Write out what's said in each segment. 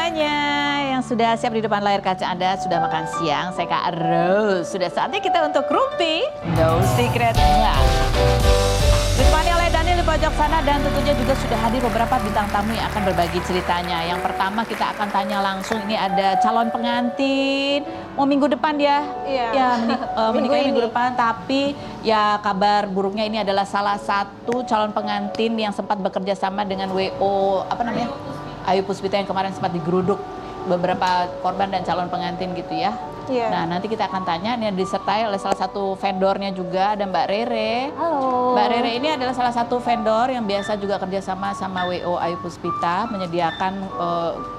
semuanya yang sudah siap di depan layar kaca Anda, sudah makan siang. Saya Kak Rose. Sudah saatnya kita untuk Rumpi No Secret. Ditemani oleh Daniel di pojok sana dan tentunya juga sudah hadir beberapa bintang tamu yang akan berbagi ceritanya. Yang pertama kita akan tanya langsung, ini ada calon pengantin. Mau minggu depan dia? Iya. Ya, menikahnya minggu depan, tapi ya kabar buruknya ini adalah salah satu calon pengantin yang sempat bekerja sama dengan WO, apa namanya? Ayu Puspita yang kemarin sempat digeruduk beberapa korban dan calon pengantin gitu ya. Iya. Nah, nanti kita akan tanya, ini disertai oleh salah satu vendornya juga, ada Mbak Rere. Halo. Mbak Rere ini adalah salah satu vendor yang biasa juga kerjasama sama WO Ayu Puspita, menyediakan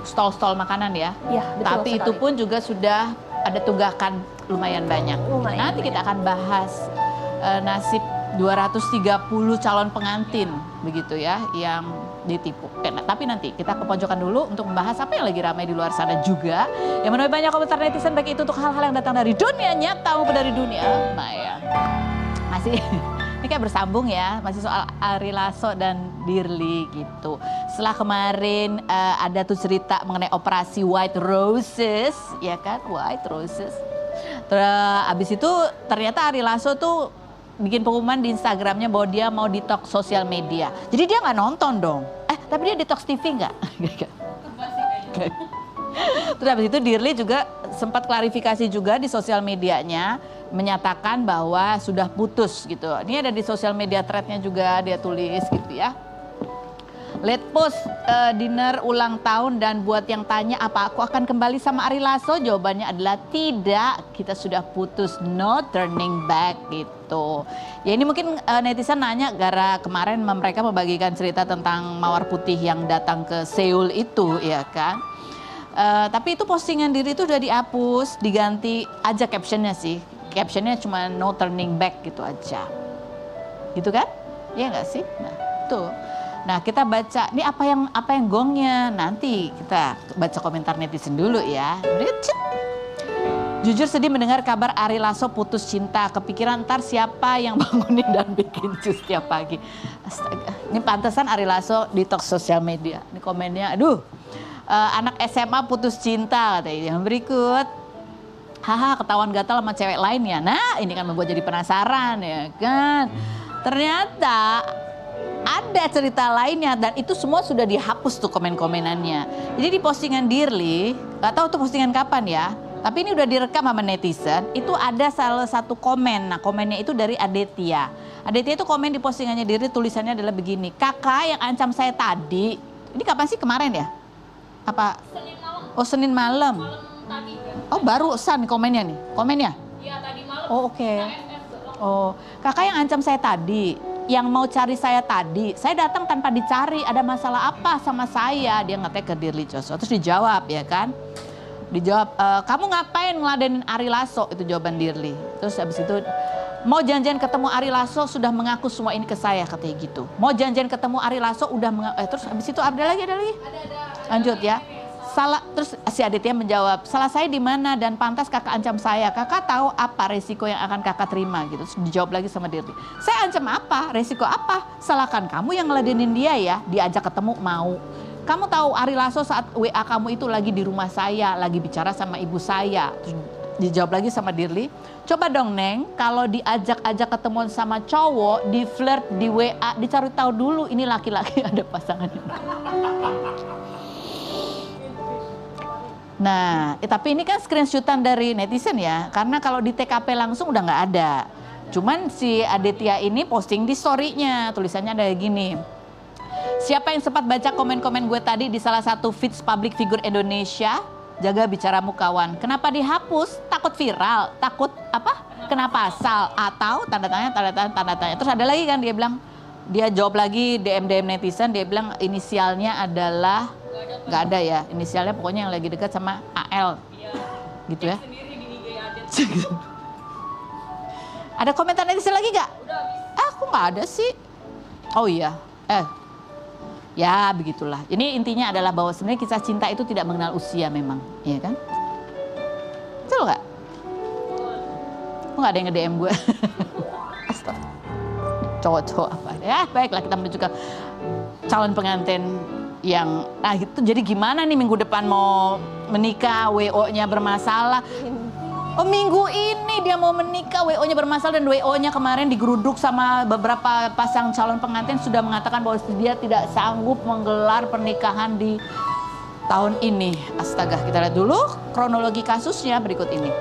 stol-stol makanan ya. Iya, betul Tapi sekali. itu pun juga sudah ada tunggakan lumayan banyak. Lumayan Nanti kita banyak. akan bahas nasib 230 calon pengantin begitu ya yang ditipu. Oke, nah, tapi nanti kita ke pojokan dulu untuk membahas apa yang lagi ramai di luar sana juga. Yang menuai banyak komentar netizen baik itu untuk hal-hal yang datang dari dunia nyata maupun dari dunia maya. Masih ini kayak bersambung ya, masih soal Ari Lasso dan Dirly gitu. Setelah kemarin ada tuh cerita mengenai operasi White Roses, ya kan, White Roses. Abis itu ternyata Ari Lasso tuh bikin pengumuman di Instagramnya bahwa dia mau detox sosial media. Jadi dia nggak nonton dong. Tapi dia detox TV nggak? Terus habis itu Dirly juga sempat klarifikasi juga di sosial medianya, menyatakan bahwa sudah putus gitu. Ini ada di sosial media threadnya juga dia tulis gitu ya. Late post dinner ulang tahun dan buat yang tanya apa aku akan kembali sama Ari Lasso, jawabannya adalah tidak, kita sudah putus, no turning back gitu. Ya ini mungkin netizen nanya gara kemarin mereka membagikan cerita tentang Mawar Putih yang datang ke Seoul itu ya kan. Tapi itu postingan diri itu udah dihapus, diganti aja captionnya sih. Captionnya cuma no turning back gitu aja. Gitu kan? Iya nggak sih? Nah tuh. Nah kita baca, ini apa yang gongnya, nanti kita baca komentar netizen dulu ya. Jujur sedih mendengar kabar Ari Lasso putus cinta, kepikiran ntar siapa yang bangunin dan bikin jus tiap pagi. Astaga, ini pantesan Ari Lasso detox sosial media. Ini komennya, aduh, anak SMA putus cinta katanya. Yang berikut, haha ketahuan gatal sama cewek lain ya. Nah ini kan membuat jadi penasaran ya kan. Ternyata ada cerita lainnya dan itu semua sudah dihapus tuh komen-komenannya. Jadi di postingan Dirly, gak tahu tuh postingan kapan ya, tapi ini udah direkam sama netizen, itu ada salah satu komen. Nah komennya itu dari Aditya. Aditya itu komen di postingannya Dirly, tulisannya adalah begini, kakak yang ancam saya tadi, ini kapan sih, kemarin ya? Apa? Senin malam. Oh Senin malam. Malam tadi kan? Oh barusan komennya nih, komennya? Iya tadi malam. Oh oke. KFF. Oh kakak yang ancam saya tadi, yang mau cari saya tadi, saya datang tanpa dicari, ada masalah apa sama saya? Dia ngetek ke Dirly Joshua, terus dijawab ya kan? Dijawab, kamu ngapain ngeladenin Ari Lasso? Itu jawaban Dirly. Terus habis itu, mau janjian ketemu Ari Lasso sudah mengaku semua ini ke saya, katanya gitu. Mau janjian ketemu Ari Lasso udah terus habis itu ada lagi? Lanjut ya. Salah, terus si Aditya menjawab, salah saya di mana dan pantas kakak ancam saya. Kakak tahu apa resiko yang akan kakak terima gitu. Terus dijawab lagi sama Dirly. Saya ancam apa? Resiko apa? Salahkan kamu yang ngeladenin dia ya. Diajak ketemu mau. Kamu tahu Ari Lasso saat WA kamu itu lagi di rumah saya, lagi bicara sama ibu saya. Terus dijawab lagi sama Dirly. Coba dong Neng, kalau diajak-ajak ketemuan sama cowok, di flirt di WA, dicari tahu dulu ini laki-laki ada pasangannya. Nah, tapi ini kan screenshotan dari netizen ya, karena kalau di TKP langsung udah nggak ada. Cuman si Aditya ini posting di story-nya, tulisannya ada gini. Siapa yang sempat baca komen-komen gue tadi di salah satu feeds public figure Indonesia, jaga bicaramu kawan. Kenapa dihapus? Takut viral, takut apa? Kena pasal atau tanda tanya. Terus ada lagi kan dia bilang, dia jawab lagi DM netizen, dia bilang inisialnya adalah nggak ada ya, inisialnya pokoknya yang lagi dekat sama AL, gitu ya. Ada komentar netizen lagi nggak? Aku nggak ada sih. Oh iya, ya begitulah. Ini intinya adalah bahwa sebenarnya kisah cinta itu tidak mengenal usia memang, iya kan? Betul nggak? Kok nggak ada yang nge-DM gue? Astaga. Cowok-cowok apa? Ya baiklah, kita menuju ke calon pengantin yang itu jadi gimana nih minggu depan mau menikah, WO-nya bermasalah. Oh minggu ini dia mau menikah, WO-nya bermasalah dan WO-nya kemarin digeruduk sama beberapa pasang calon pengantin sudah mengatakan bahwa dia tidak sanggup menggelar pernikahan di tahun ini. Astaga, kita lihat dulu kronologi kasusnya berikut ini.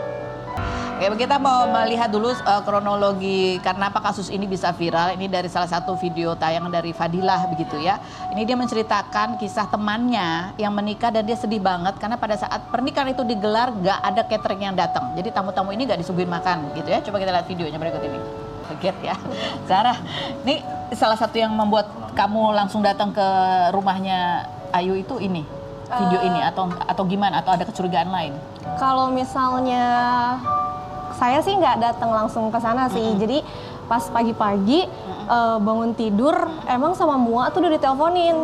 Oke, kita mau melihat dulu kronologi karena apa kasus ini bisa viral. Ini dari salah satu video tayangan dari Fadilah begitu ya. Ini dia menceritakan kisah temannya yang menikah dan dia sedih banget karena pada saat pernikahan itu digelar gak ada catering yang datang. Jadi tamu-tamu ini gak disuguhin makan gitu ya. Coba kita lihat videonya berikut ini. Kaget ya. Sarah, ini salah satu yang membuat kamu langsung datang ke rumahnya Ayu itu ini. Video ini atau gimana atau ada kecurigaan lain? Kalau misalnya saya sih nggak datang langsung ke sana sih. Jadi pas pagi-pagi bangun tidur emang sama Mua tuh udah diteleponin.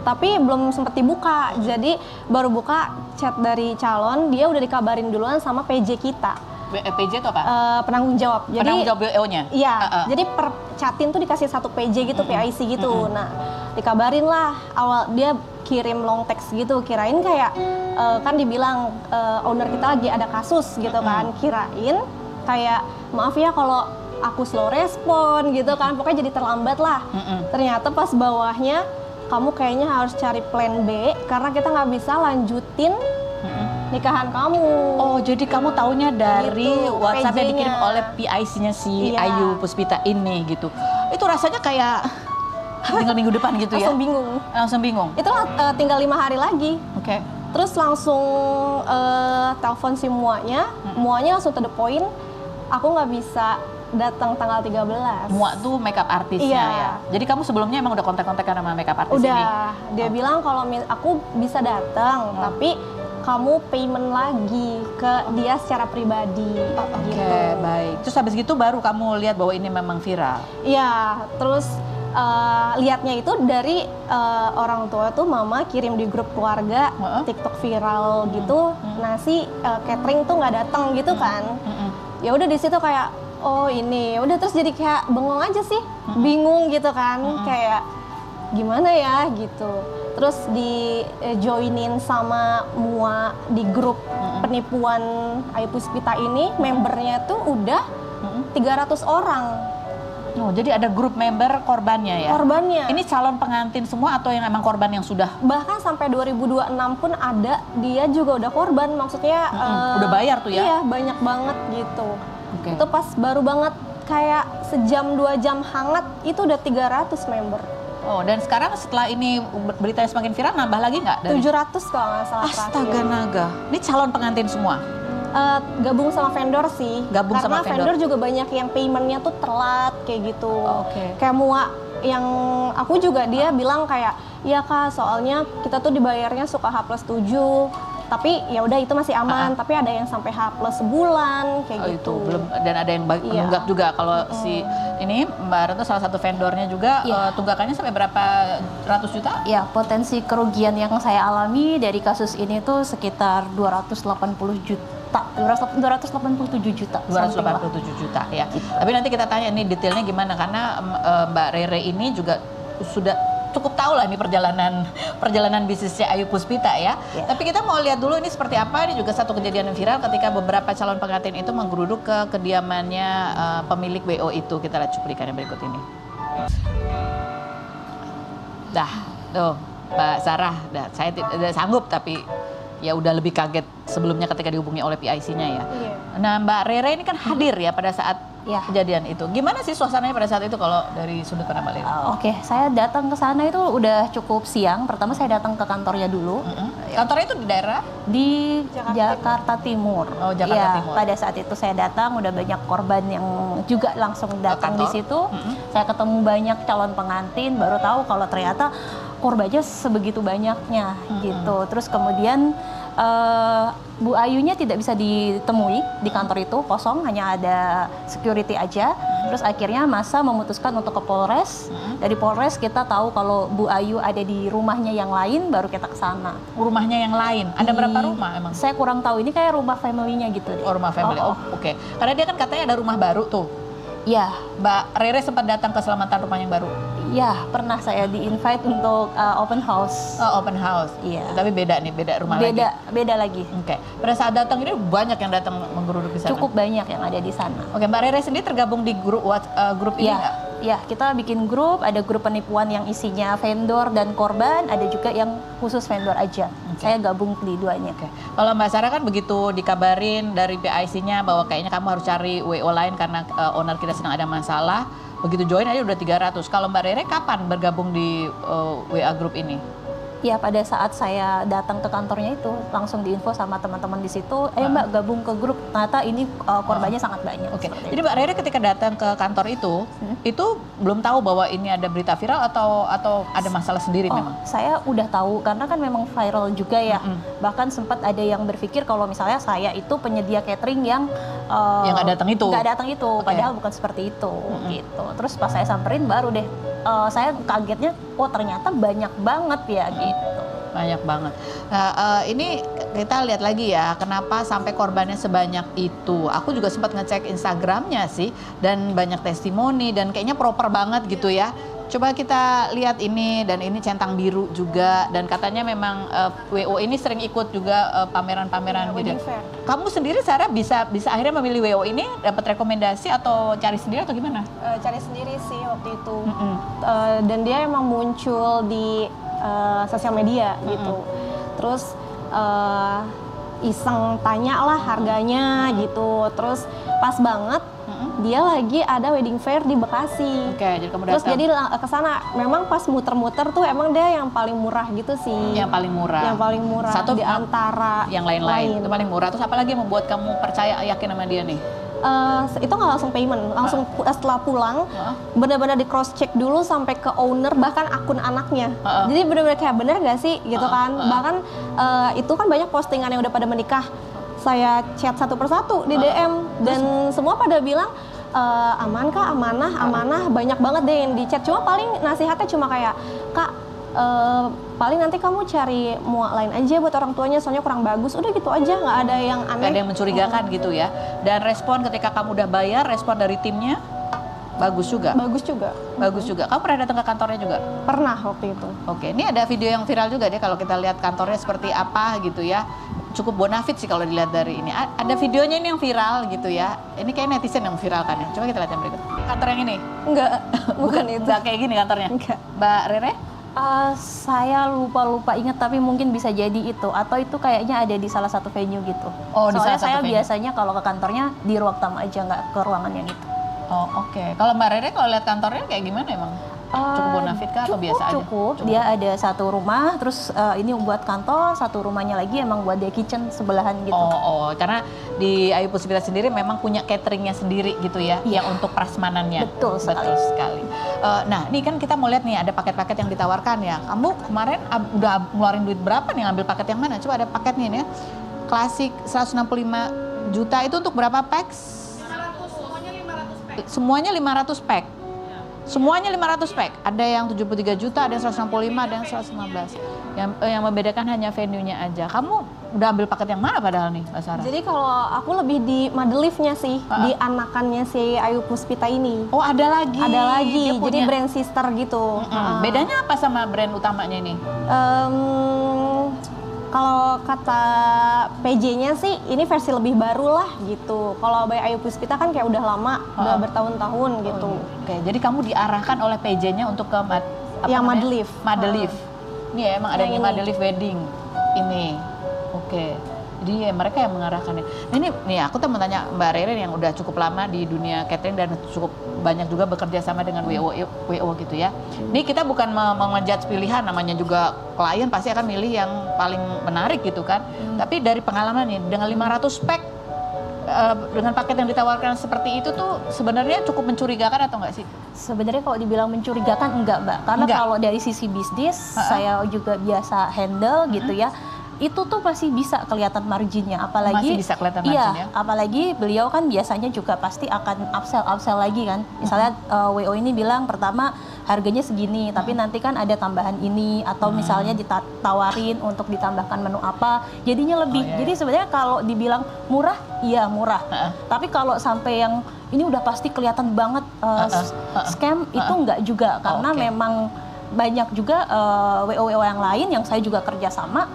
Tapi belum sempat dibuka. Jadi baru buka chat dari calon, dia udah dikabarin duluan sama PJ kita. PJ itu apa? Penanggung jawab. Jadi Penanggung jawab BO-nya? Iya. Jadi per chatin tuh dikasih satu PJ gitu, PIC gitu. Nah, dikabarin lah awal dia kirim long text gitu, kirain kayak kan dibilang owner kita lagi ada kasus gitu kan, kirain kayak maaf ya kalau aku slow respon gitu kan, pokoknya jadi terlambat lah. Ternyata pas bawahnya kamu kayaknya harus cari plan B karena kita nggak bisa lanjutin nikahan kamu. Oh, jadi kamu taunya dari Gitu, WhatsApp yang PJ-nya. dikirim oleh PIC-nya si Iya. Ayu Puspita ini gitu. Itu rasanya kayak tinggal minggu depan gitu ya? Langsung bingung. Langsung bingung? Itu tinggal 5 hari lagi. Oke. Terus langsung telepon si Muanya langsung to the point, aku nggak bisa datang tanggal 13. Mua tuh makeup artisnya Iya. ya? Jadi kamu sebelumnya emang udah kontak-kontakan sama makeup artis ini? Udah, dia bilang kalau aku bisa datang, tapi kamu payment lagi ke dia secara pribadi. Oke, gitu. baik. Terus habis gitu baru kamu lihat bahwa ini memang viral? Iya, terus lihatnya itu dari orang tua tuh mama kirim di grup keluarga TikTok viral gitu. Nah si catering tuh nggak datang gitu kan. Ya udah di situ kayak oh ini, udah terus jadi kayak bengong aja sih, bingung gitu kan, kayak gimana ya gitu. Terus di joinin sama Mua di grup penipuan Ayu Puspita ini, membernya tuh udah 300 orang. Oh, jadi ada grup member korbannya ya? Korbannya. Ini calon pengantin semua atau yang emang korban yang sudah? Bahkan sampai 2026 pun ada, dia juga udah korban, maksudnya udah bayar tuh ya? Iya, banyak banget gitu. Oke. Itu pas baru banget kayak sejam 2 jam hangat itu udah 300 member. Oh, dan sekarang setelah ini beritanya semakin viral, nambah lagi nggak? 700 kalau nggak salah Astaga terakhir. naga. Ini calon pengantin semua? Gabung sama vendor sih. Gabung karena sama vendor. juga banyak yang paymentnya tuh telat kayak gitu. Oke. Kayak Mua yang aku juga dia bilang kayak ya Kak, soalnya kita tuh dibayarnya suka H+7. Tapi ya udah itu masih aman, tapi ada yang sampai H+ sebulan kayak Oh, gitu. itu belum, dan ada yang menunggak juga kalau si ini Mbak Retno salah satu vendornya juga tunggakannya sampai berapa ratus juta? Ya, potensi kerugian yang saya alami dari kasus ini tuh sekitar 287 juta. 287 juta ya. Tapi nanti kita tanya ini detailnya gimana karena Mbak Rere ini juga sudah cukup tahu lah ini perjalanan bisnisnya Ayu Puspita ya. Tapi kita mau lihat dulu ini seperti apa. Ini juga satu kejadian yang viral ketika beberapa calon pengantin itu menggeruduk ke kediamannya pemilik WO itu. Kita lihat cuplikannya berikut ini. Dah, tuh Mbak Sarah, saya tidak sanggup tapi ya udah lebih kaget sebelumnya ketika dihubungi oleh PIC-nya ya. Iya. Nah Mbak Rere ini kan hadir ya pada saat kejadian itu. Gimana sih suasananya pada saat itu kalau dari sudut pandang Mbak Rere? Oke, saya datang ke sana itu udah cukup siang. Pertama saya datang ke kantornya dulu Kantornya itu di daerah? di Jakarta Timur. Oh, Jakarta Ya, Timur. pada saat itu saya datang udah banyak korban yang juga langsung datang di kantor? situ. Saya ketemu banyak calon pengantin, baru tahu kalau ternyata korbannya sebegitu banyaknya gitu. Terus kemudian Bu Ayunya tidak bisa ditemui di kantor itu, kosong, hanya ada security aja. Terus akhirnya masa memutuskan untuk ke Polres. Dari Polres kita tahu kalau Bu Ayu ada di rumahnya yang lain, baru kita ke sana. Rumahnya yang lain. Ada berapa rumah emang? Saya kurang tahu, ini kayak rumah family-nya gitu deh. Oh, rumah family. Oh, oke. Karena dia kan katanya ada rumah baru tuh. Ya, Mbak Rere sempat datang ke selamatan rumah yang baru. Ya, pernah saya di-invite untuk open house. Oh, open house. Iya. Tapi beda nih, beda rumah lagi. Beda lagi. Oke. Pada saat datang ini banyak yang datang menggeruduk di sana. Cukup banyak yang ada di sana. Oke, Mbak Rere sendiri tergabung di grup ini Iya, nggak? ya, kita bikin grup, ada grup penipuan yang isinya vendor dan korban, ada juga yang khusus vendor aja. Saya gabung di duanya. Oke. Kalau Mbak Sarah kan begitu dikabarin dari PIC-nya bahwa kayaknya kamu harus cari WO lain karena owner kita sedang ada masalah, begitu join aja udah 300. Kalau Mbak Rere kapan bergabung di WA group ini? Ya, pada saat saya datang ke kantornya itu langsung diinfo sama teman-teman di situ, ayo Mbak gabung ke grup. Ternyata ini korbannya sangat banyak. Oke. seperti Jadi itu. Mbak Rere ketika datang ke kantor itu belum tahu bahwa ini ada berita viral atau ada masalah sendiri Oh, memang? saya udah tahu karena kan memang viral juga ya. Bahkan sempat ada yang berpikir kalau misalnya saya itu penyedia catering yang Yang nggak datang itu? Nggak datang itu, padahal bukan seperti itu gitu. Terus pas saya samperin baru deh saya kagetnya, oh ternyata banyak banget ya gitu. Banyak banget. Nah, ini kita lihat lagi ya, kenapa sampai korbannya sebanyak itu. Aku juga sempat ngecek Instagramnya sih, dan banyak testimoni, dan kayaknya proper banget gitu ya. Coba kita lihat ini, dan ini centang biru juga, dan katanya memang WO ini sering ikut juga pameran-pameran gitu. Wedding fair. Kamu sendiri Sarah bisa akhirnya memilih WO ini, dapat rekomendasi atau cari sendiri atau gimana? Cari sendiri sih waktu itu. Dan dia emang muncul di sosial media gitu. Terus iseng tanya lah harganya gitu. Terus pas banget dia lagi ada wedding fair di Bekasi. Oke, jadi kamu Terus datang. jadi ke sana. Memang pas muter-muter tuh emang dia yang paling murah gitu sih. Yang paling murah. Yang paling murah Satu di antara yang lain-lain. Itu paling murah. Terus apa lagi yang membuat kamu percaya, yakin sama dia nih? Itu nggak langsung payment, langsung setelah pulang benar-benar di cross check dulu sampai ke owner bahkan akun anaknya. Jadi benar-benar kayak bener gak sih gitu kan. Bahkan itu kan banyak postingan yang udah pada menikah. Saya chat satu persatu di DM dan semua pada bilang aman kak, amanah, banyak banget deh yang di chat. Cuma paling nasihatnya cuma kayak kak paling nanti kamu cari muak lain aja buat orang tuanya soalnya kurang bagus, udah gitu aja, nggak ada yang aneh. Nggak ada yang mencurigakan gitu ya. Dan respon ketika kamu udah bayar, respon dari timnya bagus juga. Bagus juga. Bagus juga. Kamu pernah datang ke kantornya juga? Pernah waktu itu. Oke, ini ada video yang viral juga deh kalau kita lihat kantornya seperti apa gitu ya. Cukup bonafit sih kalau dilihat dari ini. Ada videonya ini yang viral gitu ya. Ini kayak netizen yang viralkan ya. Coba kita lihat yang berikut. Kantor yang ini? Enggak, bukan itu. Nggak kayak gini kantornya? Enggak. Mbak Rere? Saya lupa ingat tapi mungkin bisa jadi itu atau itu kayaknya ada di salah satu venue gitu. Oh, di Soalnya salah satu saya venue. biasanya kalau ke kantornya di ruang tamu aja, nggak ke ruangan yang itu. Oh, oke. Kalau Mbak Rere kalau lihat kantornya kayak gimana emang? Cukup bonafit kah atau biasa aja? Cukup. Dia ada satu rumah, terus ini buat kantor, satu rumahnya lagi emang buat dia kitchen sebelahan gitu. Karena di Ayu Puspita sendiri memang punya cateringnya sendiri gitu ya, yang untuk prasmanannya. Betul sekali. Betul sekali. Nah, ini kan kita mau lihat nih ada paket-paket yang ditawarkan ya. Kamu kemarin udah ngeluarin duit berapa nih ngambil paket yang mana? Coba ada paketnya nih ya. Klasik 165 juta itu untuk berapa packs? 500, semuanya 500 pack. Semuanya 500 pack. Semuanya 500 pack. Ada yang 73 juta, ada yang 165, ada yang 115. Yang membedakan hanya venue-nya aja. Kamu udah ambil paket yang mana padahal nih, Mbak Sarah? Jadi kalau aku lebih di Madelive-nya sih, di anakannya si Ayu Puspita ini. Oh, ada lagi. Ada lagi, Dia jadi punya- brand sister gitu. Bedanya apa sama brand utamanya ini? Kalau kata PJ-nya sih ini versi lebih baru lah gitu. Kalau By Ayu Puspita kan kayak udah lama, udah bertahun-tahun gitu. Oke, jadi kamu diarahkan oleh PJ-nya untuk ke Yang Madelive. Madelive. Ini ya emang ada Yang di ini. Madelive Wedding. Ini. Oke. Jadi ya mereka yang mengarahkannya. Nah, ini nih aku tuh mau tanya Mbak Rere yang udah cukup lama di dunia catering dan cukup banyak juga bekerja sama dengan WO gitu ya. Ini kita bukan mengejudge pilihan, namanya juga klien pasti akan milih yang paling menarik gitu kan. Tapi dari pengalaman nih dengan 500 pack dengan paket yang ditawarkan seperti itu tuh sebenarnya cukup mencurigakan atau enggak sih? Sebenarnya kalau dibilang mencurigakan enggak, Mbak. Karena Enggak. kalau dari sisi bisnis saya juga biasa handle gitu ya. itu tuh masih bisa kelihatan marginnya, apalagi Masih bisa kelihatan marginnya? Iya, apalagi beliau kan biasanya juga pasti akan upsell lagi kan. Misalnya WO ini bilang pertama harganya segini, tapi nanti kan ada tambahan ini, atau misalnya ditawarin untuk ditambahkan menu apa, jadinya lebih. Oh, iya, Jadi sebenarnya kalau dibilang murah, iya murah. Tapi kalau sampai yang ini udah pasti kelihatan banget scam, itu enggak juga, karena Oke. memang banyak juga WO yang lain yang saya juga kerja sama,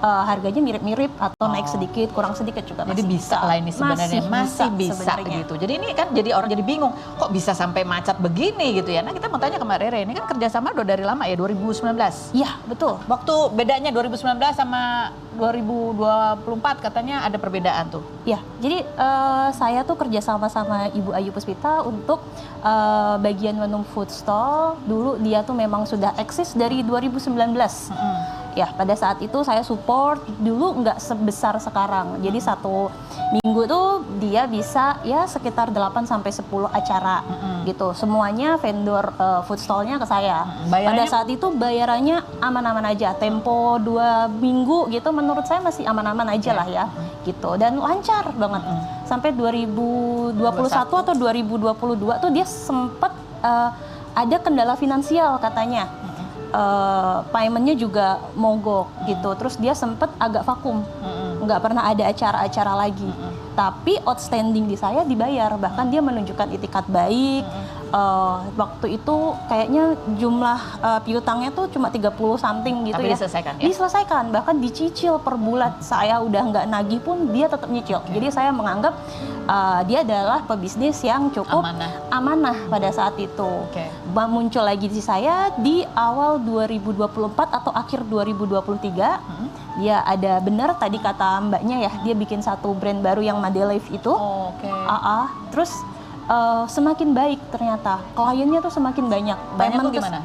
harganya mirip-mirip atau naik sedikit, kurang sedikit juga Jadi masih bisa lah ini sebenarnya, masih bisa sebenarnya. gitu. Jadi ini kan jadi orang jadi bingung, kok bisa sampai macet begini gitu ya. Nah kita mau tanya ke Mbak Rere, ini kan kerjasama udah dari lama ya, 2019. Iya, betul. Waktu bedanya 2019 sama 2024 katanya ada perbedaan tuh. Ya, jadi saya tuh kerja sama Ibu Ayu Puspita untuk bagian menu food stall. Dulu dia tuh memang sudah eksis dari 2019. Ya, pada saat itu saya support, dulu nggak sebesar sekarang. Jadi satu minggu tuh dia bisa ya sekitar 8 sampai 10 acara gitu. Semuanya vendor food stallnya ke saya. Bayarannya? Pada saat itu bayarannya aman-aman aja. Tempo 2 minggu gitu menurut saya masih aman-aman aja lah ya. Gitu. Dan lancar banget. Sampai 2021 atau 2022 tuh dia sempat ada kendala finansial katanya. Paymentnya juga mogok gitu, terus dia sempet agak vakum, nggak pernah ada acara-acara lagi. Tapi outstanding di saya dibayar, bahkan dia menunjukkan itikat baik. Waktu itu kayaknya jumlah piutangnya tuh cuma 30 something gitu. Tapi ya. diselesaikan ya? Diselesaikan, bahkan dicicil per bulan. Saya udah nggak nagih pun dia tetap nyicil. Jadi saya menganggap dia adalah pebisnis yang cukup amanah pada saat itu. Muncul lagi di saya di awal 2024 atau akhir 2023. Dia ada benar tadi kata mbaknya ya, dia bikin satu brand baru yang Madelife itu. Terus semakin baik ternyata, kliennya tuh semakin banyak. Banyak tuh gimana?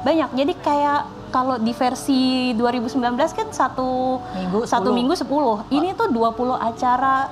Banyak, jadi kayak kalau di versi 2019 kan satu minggu 10. Ini tuh 20 acara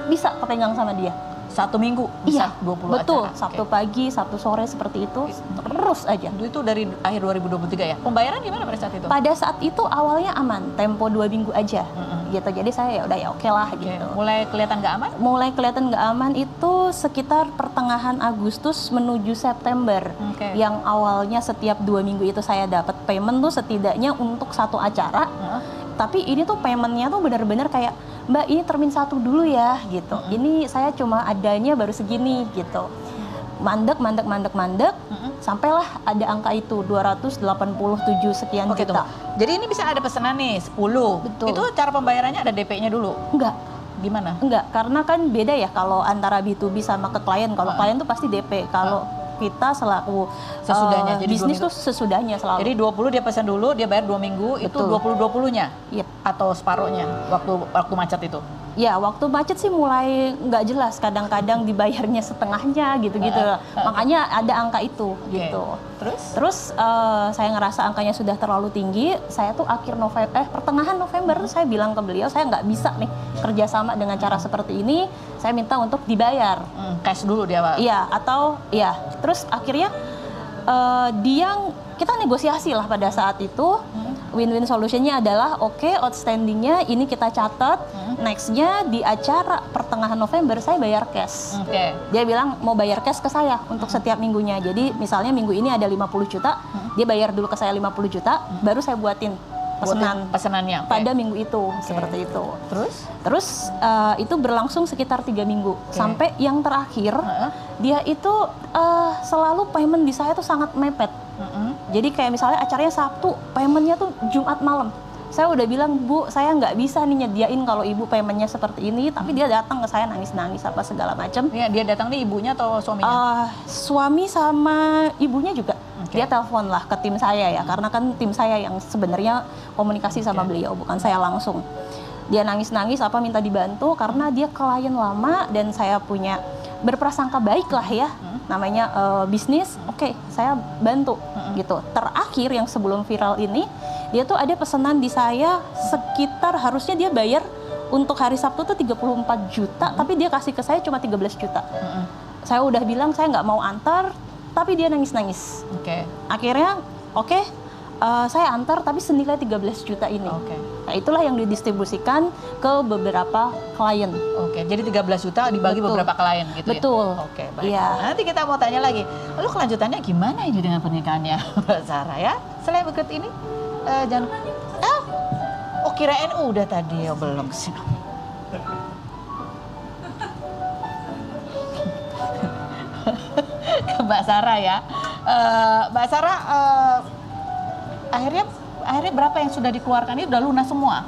bisa kepegang sama dia. Satu minggu bisa 20 betul, acara? Sabtu pagi, Sabtu sore seperti itu, terus aja. Itu dari akhir 2023 ya? Pembayaran gimana pada saat itu? Pada saat itu awalnya aman, tempo 2 minggu aja gitu. Jadi saya ya udah ya oke lah gitu. Mulai kelihatan nggak aman? Mulai kelihatan nggak aman itu sekitar pertengahan Agustus menuju September. Yang awalnya setiap 2 minggu itu saya dapat payment tuh setidaknya untuk satu acara. Tapi ini tuh paymentnya tuh benar-benar kayak, Mbak ini termin 1 dulu ya gitu. Ini saya cuma adanya baru segini gitu. Mandek, sampailah ada angka itu 287 sekian juta. Jadi ini bisa ada pesanan nih 10. Betul. Itu cara pembayarannya ada DP-nya dulu? Enggak. Gimana? Enggak, karena kan beda ya kalau antara B2B sama ke klien. Kalau klien tuh pasti DP. Kalau kita selaku sesudahnya, jadi bisnis tuh sesudahnya selalu. Jadi 20 dia pesan dulu, dia bayar 2 minggu, Betul. itu 20-20-nya? Yep. Atau separuhnya waktu macet itu? Ya, waktu macet sih mulai nggak jelas. Kadang-kadang dibayarnya setengahnya gitu-gitu. Makanya ada angka itu gitu. Terus saya ngerasa angkanya sudah terlalu tinggi. Saya tuh pertengahan November tuh saya bilang ke beliau, saya nggak bisa nih kerjasama dengan cara seperti ini. Saya minta untuk dibayar. Cash dulu dia, Pak? Iya, atau ya. Terus akhirnya kita negosiasi lah pada saat itu. Win-win solutionnya adalah outstandingnya ini kita catat, nextnya di acara pertengahan November saya bayar cash. Dia bilang mau bayar cash ke saya untuk setiap minggunya. Jadi misalnya minggu ini ada 50 juta, dia bayar dulu ke saya 50 juta, baru saya buatin pesanannya pada minggu itu, seperti itu. Terus itu berlangsung sekitar 3 minggu sampai yang terakhir dia itu selalu payment di saya tuh sangat mepet. Jadi kayak misalnya acaranya Sabtu, paymentnya tuh Jumat malam. Saya udah bilang, Bu, saya nggak bisa nih nyediain kalau ibu paymentnya seperti ini. Tapi dia datang ke saya nangis-nangis apa segala macam. Ya, dia datang nih ibunya atau suaminya? Suami sama ibunya juga. Dia telepon lah ke tim saya ya, karena kan tim saya yang sebenarnya komunikasi sama beliau, bukan saya langsung. Dia nangis-nangis apa minta dibantu karena dia klien lama dan saya punya berprasangka baik lah ya, namanya bisnis. Oke, saya bantu gitu. Terakhir yang sebelum viral ini, dia tuh ada pesanan di saya sekitar harusnya dia bayar untuk hari Sabtu tuh 34 juta, tapi dia kasih ke saya cuma 13 juta. Saya udah bilang saya nggak mau antar, tapi dia nangis-nangis. Akhirnya Saya antar tapi senilai 13 juta ini. Oke. Nah, itulah yang didistribusikan ke beberapa klien. Oke, jadi 13 juta dibagi Betul. beberapa klien gitu Betul. ya? Oke, baik. Iya. Nah, nanti kita mau tanya lagi, lalu kelanjutannya gimana ini dengan pernikahannya Mbak Sarah ya? Selain berikut ini, jangan... Oh kirain udah tadi, oh belum kesini. Ke Mbak Sarah ya. Mbak Sarah, akhirnya berapa yang sudah dikeluarkan ini udah lunas semua?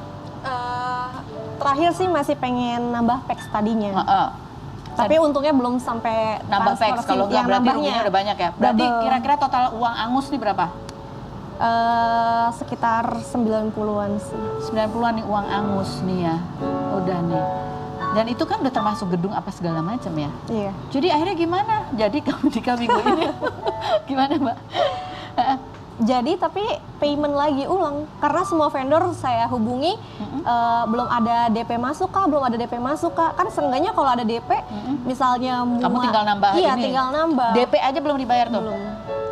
Terakhir sih masih pengen nambah packs tadinya. Heeh. Tapi untungnya belum sampai Nambah transfer packs, sih, kalau nggak yang berarti nambahnya. ruginya udah banyak ya. Berarti Double. kira-kira total uang angus nih berapa? Sekitar 90-an sih. 90-an nih uang angus nih ya. Udah nih. Dan itu kan udah termasuk gedung apa segala macam ya. Iya. Jadi akhirnya gimana? Jadi kamu nikah minggu ini gimana Mbak? Jadi tapi payment lagi ulang karena semua vendor saya hubungi belum ada DP masuk kah, belum ada DP masuk kah. Kan seenggaknya kalau ada DP misalnya Kamu tinggal nambah iya, ini. tinggal nambah. DP aja belum dibayar tuh. Belum.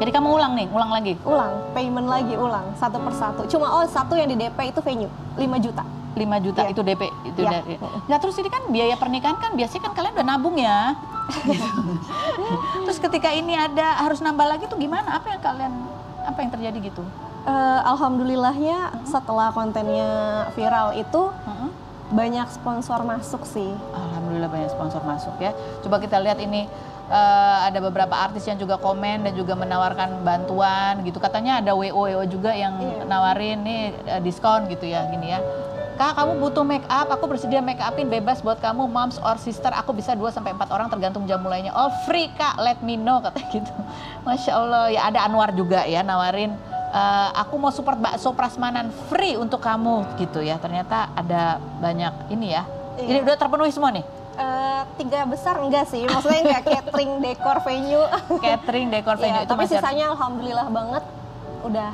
Jadi kamu ulang nih, ulang lagi. Ulang, payment lagi ulang satu persatu. Cuma satu yang di DP itu venue 5 juta. 5 juta Iya. itu DP itu Iya. dari. Nah, terus ini kan biaya pernikahan kan biasanya kan kalian udah nabung ya. Terus ketika ini ada harus nambah lagi tuh gimana? Apa yang terjadi gitu? Alhamdulillahnya setelah kontennya viral itu banyak sponsor masuk sih. Alhamdulillah banyak sponsor masuk ya. Coba kita lihat ini ada beberapa artis yang juga komen dan juga menawarkan bantuan gitu. Katanya ada WO juga yang nawarin nih diskon gitu ya gini ya. Kak, kamu butuh make up, aku bersedia make upin bebas buat kamu, moms or sister, aku bisa 2 sampai 4 orang tergantung jam mulainya. All free Kak, let me know katanya gitu. Masya Allah, ya ada Anwar juga ya nawarin aku mau support bakso prasmanan free untuk kamu gitu ya. Ternyata ada banyak ini ya. Iya. Ini udah terpenuhi semua nih? 3 besar enggak sih, maksudnya enggak catering, dekor, venue. Catering, dekor, venue Iya, itu tapi masih sisanya alhamdulillah banget udah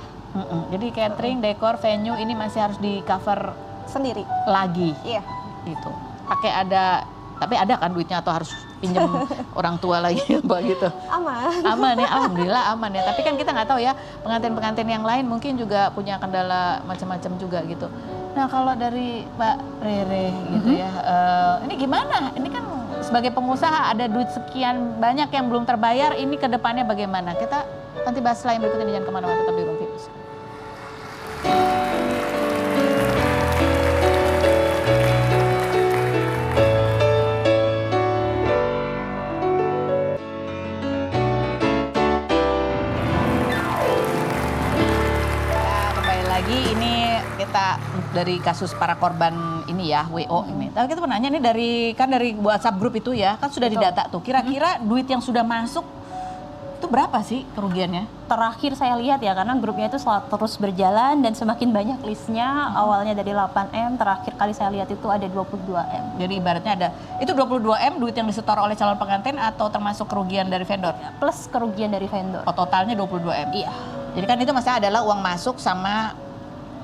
Jadi catering, dekor, venue ini masih harus di cover sendiri. lagi Iya. gitu. Tapi ada kan duitnya atau harus pinjam orang tua lagi apa gitu. Aman. Aman ya, alhamdulillah aman ya. Tapi kan kita nggak tahu ya, pengantin-pengantin yang lain mungkin juga punya kendala macam-macam juga gitu. Nah kalau dari Mbak Rere gitu ya, ini gimana? Ini kan sebagai pengusaha ada duit sekian banyak yang belum terbayar, ini ke depannya bagaimana? Kita nanti bahas lain berikut ini, jangan kemana-mana, tetap di Ruang Virus. Ini kita dari kasus para korban ini ya, WO ini. Tapi kita menanya nih dari WhatsApp grup itu ya, kan sudah didata tuh. Kira-kira duit yang sudah masuk itu berapa sih kerugiannya? Terakhir saya lihat ya, karena grupnya itu terus berjalan dan semakin banyak listnya. Awalnya dari 8M, terakhir kali saya lihat itu ada 22M. Jadi ibaratnya ada, itu 22M duit yang disetor oleh calon pengantin atau termasuk kerugian dari vendor? Plus kerugian dari vendor. Oh, totalnya 22M? Iya. Jadi kan itu masih adalah uang masuk sama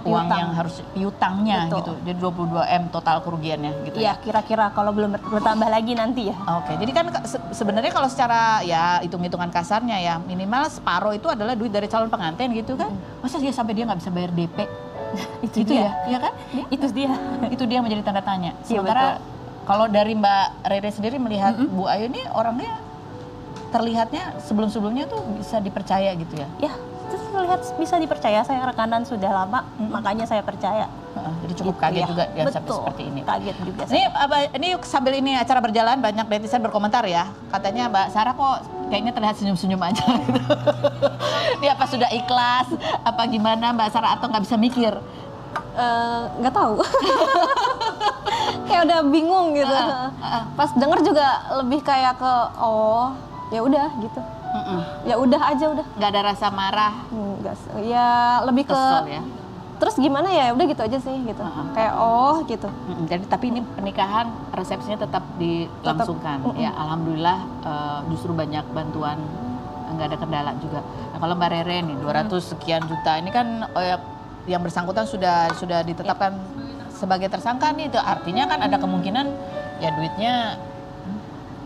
uang Piutang. yang harus piutangnya. Betul. Gitu. Jadi 22M total kerugiannya gitu ya? Iya, kira-kira kalau belum bertambah lagi nanti ya. Oke, jadi kan sebenarnya kalau secara ya hitung-hitungan kasarnya ya minimal separuh itu adalah duit dari calon pengantin gitu kan. Masa dia sampai dia nggak bisa bayar DP? Itu Gitu dia. ya, iya kan? Itu dia. Itu dia yang menjadi tanda tanya. Iya, Sementara betul. kalau dari Mbak Rere sendiri melihat Bu Ayu ini orangnya terlihatnya sebelum-sebelumnya tuh bisa dipercaya gitu ya? Ya, terus lihat bisa dipercaya, saya rekanan sudah lama, makanya saya percaya. Jadi cukup Gitu kaget ya. juga ya sampai Betul. seperti ini. Kaget juga. Ini sambil ini acara berjalan banyak netizen berkomentar ya. Katanya Mbak Sarah kok kayaknya terlihat senyum-senyum aja gitu. Dia apa sudah ikhlas? Apa gimana Mbak Sarah atau nggak bisa mikir? Nggak tahu. Kayak udah bingung gitu. Pas denger juga lebih kayak ke ya udah gitu. Ya udah aja udah. Nggak ada rasa marah, Enggak, ya lebih ke kesel ya. terus gimana ya udah gitu aja sih gitu. Kayak gitu. Jadi tapi ini pernikahan resepsinya tetap dilangsungkan. Ya alhamdulillah justru banyak bantuan, nggak ada kendala juga. Nah kalau Mbak Rere nih 200 sekian juta ini kan yang bersangkutan sudah ditetapkan sebagai tersangka nih, itu artinya kan ada kemungkinan ya duitnya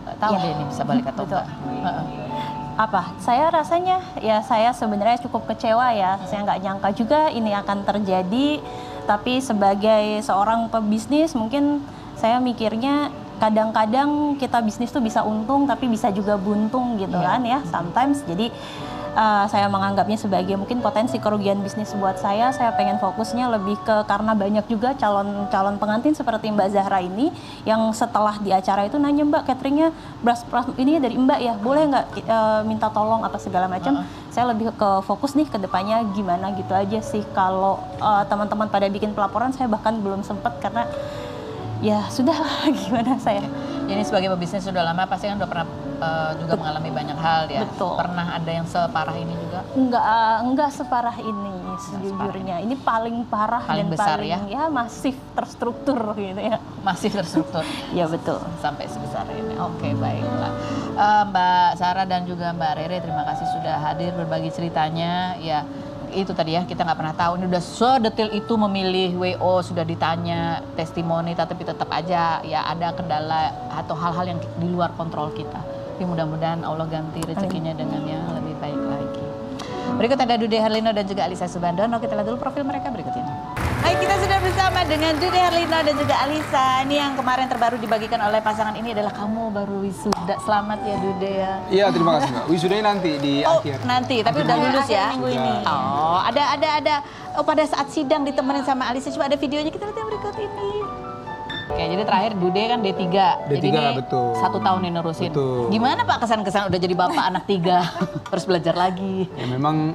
nggak tahu deh ini bisa balik atau Betul. enggak. Saya rasanya ya saya sebenarnya cukup kecewa ya. Saya nggak nyangka juga ini akan terjadi. Tapi sebagai seorang pebisnis mungkin saya mikirnya kadang-kadang kita bisnis tuh bisa untung tapi bisa juga buntung gitu kan ya sometimes. Jadi saya menganggapnya sebagai mungkin potensi kerugian bisnis buat saya. Saya pengen fokusnya lebih ke karena banyak juga calon pengantin seperti Mbak Zahra ini yang setelah di acara itu nanya, Mbak cateringnya beras ini dari Mbak ya, boleh nggak minta tolong apa segala macam. Saya lebih ke fokus nih ke depannya gimana gitu aja sih. Kalau teman-teman pada bikin pelaporan saya bahkan belum sempat karena ya sudah gimana saya. Ini sebagai pebisnis sudah lama pasti kan udah pernah juga mengalami banyak hal ya. Betul. Pernah ada yang separah ini juga? Enggak separah ini sejujurnya. Ini paling parah Paling dan besar paling ya masif terstruktur gitu ya. Masih terstruktur Ya betul. sampai sebesar ini. Oke, baiklah. Mbak Sarah dan juga Mbak Rere, terima kasih sudah hadir berbagi ceritanya. Ya, itu tadi ya, kita nggak pernah tahu ini udah sedetil itu memilih WO, sudah ditanya testimoni tapi tetap aja ya ada kendala atau hal-hal yang di luar kontrol kita. Tapi mudah-mudahan Allah ganti rezekinya dengan yang lebih baik lagi. Berikut ada Dude Herlino dan juga Alisa Subandono. Kita lihat dulu profil mereka berikut ini. Hai, kita sudah bersama dengan Dude Herlino dan juga Alisa. Ini yang kemarin terbaru dibagikan oleh pasangan ini adalah kamu baru wisuda. Selamat ya Dude ya. Iya, terima kasih Mbak. Wisudanya nanti di akhir. Nanti, tapi udah lulus ya. minggu ini. Oh, ada. Oh, pada saat sidang ditemenin sama Alisa, coba ada videonya, kita lihat yang berikut ini. Oke, jadi terakhir Dude kan D3. Jadi D3, ini betul. 1 tahun nih nerusin. Betul. Gimana Pak kesan-kesan udah jadi bapak anak 3, terus belajar lagi? Ya memang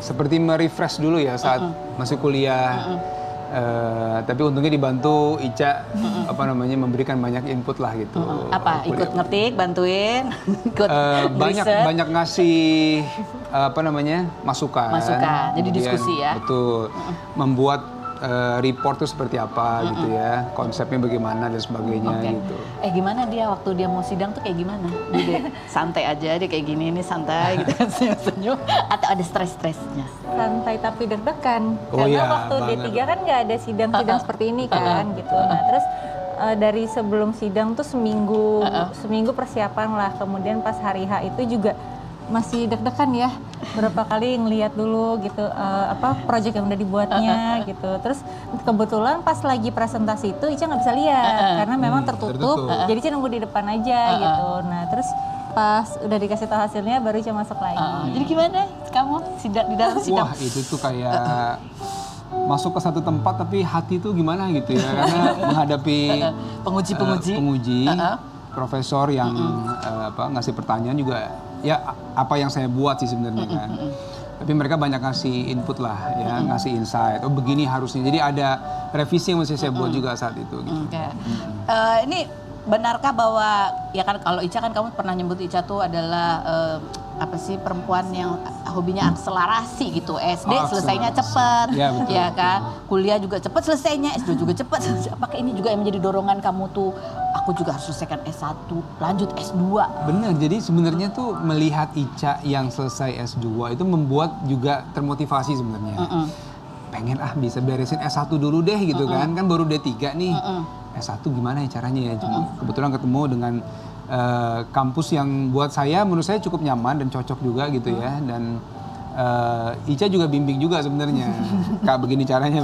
seperti merefresh dulu ya saat masih kuliah. Tapi untungnya dibantu Ica memberikan banyak input lah gitu. Apa? Kuliah. Ikut ngetik, bantuin, ikut riset? banyak ngasih masukan. Masukan, jadi Kemudian, diskusi ya? Betul. Membuat report tuh seperti apa gitu ya, konsepnya bagaimana dan sebagainya Oke. gitu. Gimana dia waktu dia mau sidang tuh kayak gimana? Dude, santai aja dia kayak gini, ini santai gitu kan, senyum-senyum atau ada stres-stresnya? Santai tapi deg-degan Oh karena iya, waktu banget. D3 kan nggak ada sidang-sidang seperti ini kan gitu. Nah terus dari sebelum sidang tuh seminggu persiapan lah, kemudian pas hari H itu juga masih deg-degan ya, berapa kali ngeliat dulu gitu project yang udah dibuatnya gitu. Terus kebetulan pas lagi presentasi itu Ica nggak bisa lihat karena memang tertutup. Jadi Ica nunggu di depan aja gitu. Nah terus pas udah dikasih tahu hasilnya baru Ica masuk lagi. Jadi gimana kamu sidang di dalam sidang? Wah, itu tuh kayak masuk ke satu tempat tapi hati tuh gimana gitu ya, karena menghadapi penguji, profesor yang ngasih pertanyaan juga ya apa yang saya buat sih sebenarnya kan. Tapi mereka banyak ngasih input lah ya, ngasih insight. Oh begini harusnya. Jadi ada revisi yang mesti saya buat juga saat itu. Gitu. Oke. Ini benarkah bahwa ya kan kalau Ica kan kamu pernah nyebut Ica tuh adalah perempuan yang hobinya akselerasi gitu. SD selesainya cepet, Ya, betul, ya kan. Kuliah juga cepet selesainya, S2 juga cepet. Apakah ini juga yang menjadi dorongan kamu tuh? Aku juga harus selesaikan S1, lanjut S2. Benar, jadi sebenarnya tuh melihat Ica yang selesai S2 itu membuat juga termotivasi sebenarnya. Pengen bisa beresin S1 dulu deh gitu kan baru D3 nih. S1 gimana ya caranya ya? Kebetulan ketemu dengan kampus yang buat saya, menurut saya cukup nyaman dan cocok juga gitu ya. Dan Ica juga bimbing juga sebenarnya. Kak begini caranya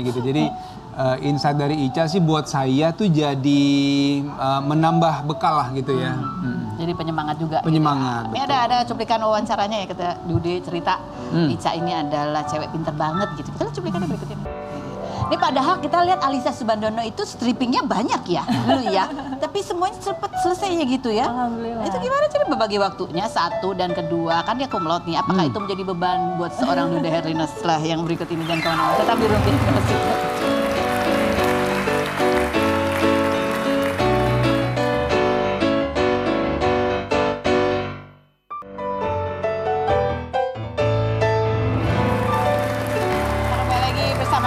gitu. Jadi insight dari Ica sih buat saya tuh jadi menambah bekal lah gitu ya. Jadi penyemangat juga. Penyemangat, Gitu. Ini ada cuplikan wawancaranya ya, kata Dude cerita Ica ini adalah cewek pinter banget gitu. Kita lihat cuplikannya berikut ini. Ini padahal kita lihat Alisa Subandono itu strippingnya banyak ya dulu ya. Tapi semuanya cepet selesai ya gitu ya. Alhamdulillah. Itu gimana cara membagi waktunya? 1 dan kedua kan dia cum laude nih. Apakah itu menjadi beban buat seorang Dude Herlino setelah yang berikut ini dan kawan-kawan? Tetap di Rumpi University.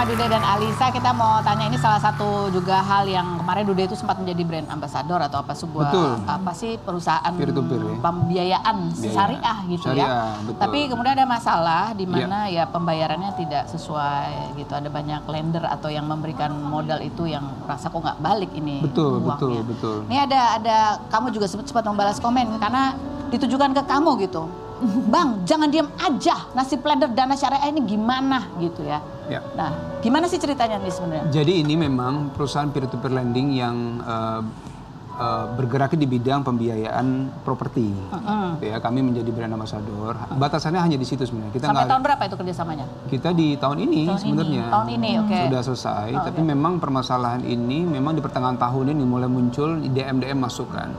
Dude dan Alisa, kita mau tanya, ini salah satu juga hal yang kemarin Dude itu sempat menjadi brand ambassador atau sebuah perusahaan Peer-to-peer, ya. pembiayaan syariah gitu Syariah, ya. betul. Tapi kemudian ada masalah di mana ya pembayarannya tidak sesuai gitu. Ada banyak lender atau yang memberikan modal itu yang rasa kok nggak balik ini Betul. uangnya. Ini ada kamu juga sempat membalas komen karena ditujukan ke kamu gitu. Bang, jangan diam aja, nasib lender dana syariah ini gimana gitu ya. Ya. Nah, gimana sih ceritanya nih sebenarnya? Jadi ini memang perusahaan peer-to-peer lending yang bergerak di bidang pembiayaan properti. Gitu ya, kami menjadi brand ambassador. Batasannya hanya di situ sebenarnya. Kita Sampai nggak- tahun berapa itu kerjasamanya? Kita di tahun ini sebenarnya Tahun ini, oke. sudah selesai. Tapi memang permasalahan ini memang di pertengahan tahun ini mulai muncul DM masukan.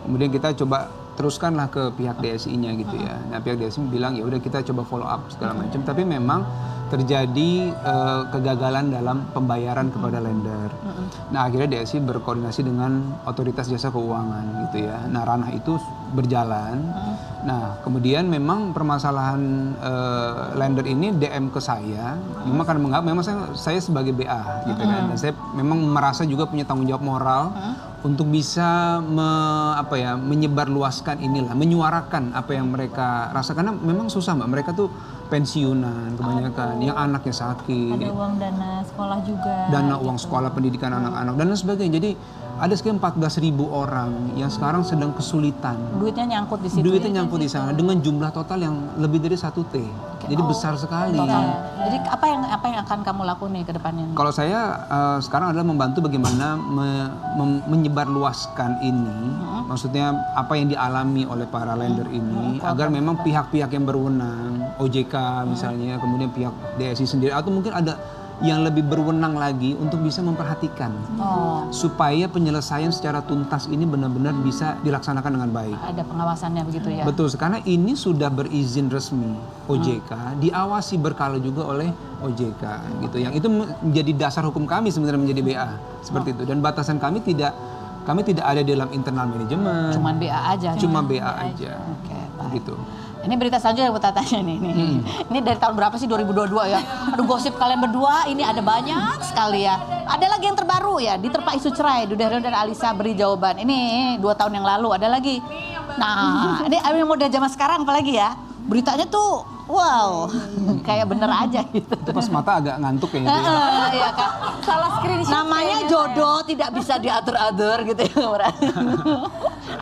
Kemudian kita coba teruskanlah ke pihak DSI-nya gitu ya. Nah pihak DSI bilang ya udah kita coba follow up segala macam. Tapi memang terjadi kegagalan dalam pembayaran kepada lender. Nah akhirnya DSI berkoordinasi dengan otoritas jasa keuangan gitu ya. Nah ranah itu berjalan. Nah kemudian memang permasalahan lender ini DM ke saya. Memang karena menganggap memang saya sebagai BA gitu kan. Dan saya memang merasa juga punya tanggung jawab moral untuk bisa menyebarluaskan inilah, menyuarakan apa yang mereka rasakan. Karena memang susah Mbak. Mereka tuh pensiunan kebanyakan, yang anaknya sakit. Ada uang dana sekolah juga. Dana uang sekolah pendidikan anak-anak dan lain sebagainya. Jadi ada sekitar 14.000 orang yang sekarang sedang kesulitan. Duitnya nyangkut di situ. Duitnya nyangkut di sana dengan jumlah total yang lebih dari 1 T. Jadi besar sekali. Jadi apa yang akan kamu lakukan nih ke depannya? Kalau saya sekarang adalah membantu bagaimana menyebarluaskan ini, maksudnya apa yang dialami oleh para lender ini, agar memang pihak-pihak yang berwenang, OJK misalnya, kemudian pihak DSI sendiri, atau mungkin ada yang lebih berwenang lagi untuk bisa memperhatikan supaya penyelesaian secara tuntas ini benar-benar bisa dilaksanakan dengan baik. Ada pengawasannya begitu ya? Betul, karena ini sudah berizin resmi OJK, diawasi berkala juga oleh OJK gitu. Yang itu menjadi dasar hukum kami sebenarnya menjadi BA seperti itu. Dan batasan kami tidak ada di dalam internal manajemen. Cuman BA aja. Cuma BA aja. Oke, baik. Gitu. Ini berita selanjutnya yang mau tanya nih. Ini dari tahun berapa sih? 2022 ya. Aduh gosip kalian berdua ini ada banyak sekali ya. Ada lagi yang terbaru ya, diterpa isu cerai. Duda Herlino dan Alisa beri jawaban. Ini 2 tahun yang lalu ada lagi. Nah, ini yang model zaman sekarang apalagi ya. Beritanya tuh wow, kayak bener aja gitu. Itu pas mata agak ngantuk kayaknya. Iya kan? Salah screenshot. Namanya jodoh tidak bisa diatur-atur gitu ya.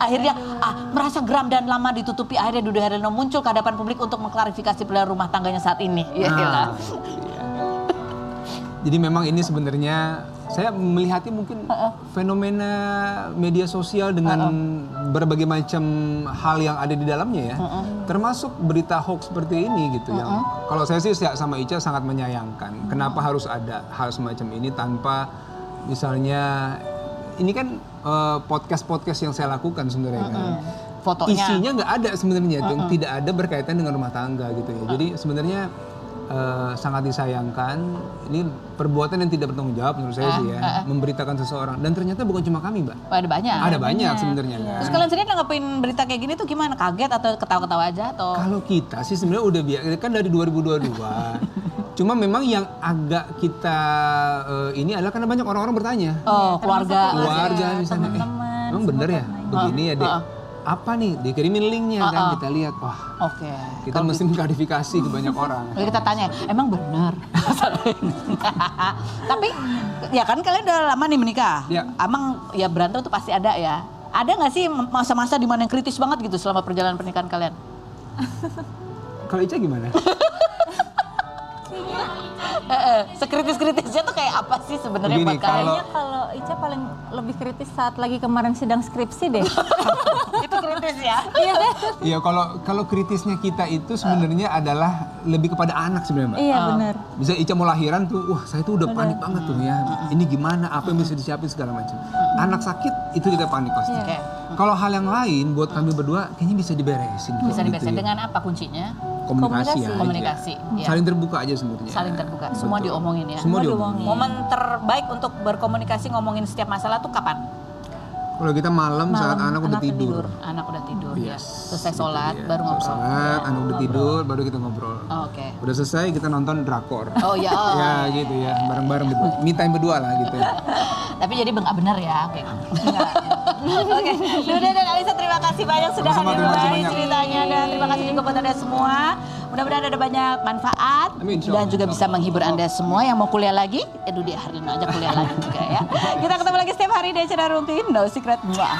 Akhirnya merasa geram dan lama ditutupi, akhirnya Duda Herlino muncul ke hadapan publik untuk mengklarifikasi pilihan rumah tangganya saat ini. Iya. Jadi memang ini sebenarnya saya melihatnya mungkin fenomena media sosial dengan berbagai macam hal yang ada di dalamnya ya. Termasuk berita hoax seperti ini gitu yang kalau saya sih sama Ica sangat menyayangkan. Kenapa harus ada hal semacam ini tanpa misalnya ini kan podcast-podcast yang saya lakukan sebenarnya kan. Fotonya. Isinya nggak ada sebenarnya itu, tidak ada berkaitan dengan rumah tangga gitu ya. Jadi sebenarnya sangat disayangkan. Ini perbuatan yang tidak bertanggung jawab menurut saya sih ya, memberitakan seseorang. Dan ternyata bukan cuma kami, Mbak. Ada banyak. Ada banyak sebenarnya. Kan? Terus kalian sendiri nanggepin berita kayak gini tuh gimana? Kaget atau ketawa-ketawa aja atau? Kalau kita sih sebenarnya udah biasa kan dari 2022. Cuma memang yang agak kita ini adalah karena banyak orang-orang bertanya. Oh, keluarga. Misalnya, emang bener ya begini ya dek? Apa nih? Dikirimin linknya kan kita lihat. Wah, Oke. kita mesti mengklarifikasi ke banyak orang. Lalu kita tanya, emang bener? Tapi ya kan kalian udah lama nih menikah. Ya. Emang ya berantem tuh pasti ada ya. Ada nggak sih masa-masa di mana yang kritis banget gitu selama perjalanan pernikahan kalian? Kalau Ica gimana? Sekritis-kritisnya tuh kayak apa sih sebenarnya Begini, buat kalian? Kayaknya kalau Ica paling lebih kritis saat lagi kemarin sidang skripsi deh. Itu kritis ya? Iya kan? Iya, kalau kritisnya kita itu sebenarnya adalah lebih kepada anak sebenarnya, Mbak. Iya benar. Bisa Ica mau lahiran tuh, wah saya tuh udah panik banget tuh ya. Ini gimana, apa yang bisa disiapin segala macam. Anak sakit itu kita panik pasti. Oke. Kalau hal yang lain buat kami berdua kayaknya bisa diberesin. kok, Bisa gitu diberesin ya. dengan apa kuncinya? Komunikasi aja. Komunikasi, iya. Saling terbuka aja sebenarnya. Saling terbuka, semua Betul. diomongin ya. Semua diomongin. Momen terbaik untuk berkomunikasi ngomongin setiap masalah tuh kapan? Kalau kita malam saat anak udah tidur. Anak udah tidur ya. Yes. Selesai sholat Gitu ya. baru ngobrol. Sholat, anak udah tidur, baru kita ngobrol. Oh, oke. Udah selesai kita nonton drakor. Oh ya. Oh. Ya gitu ya, bareng-bareng gitu. Me time berdua lah gitu. Tapi jadi nggak benar ya kayak Oke, Duda dan Alisa terima kasih banyak sudah Sama-sama, hadir terima kasih berbagi banyak. ceritanya dan terima kasih juga buat Anda semua. Mudah-mudahan ada banyak manfaat Amin, insya dan Allah. juga bisa menghibur Anda semua yang mau kuliah lagi. Duda Herlino aja kuliah lagi juga ya. Kita ketemu lagi setiap hari di acara Rumpi No Secret. Mwah.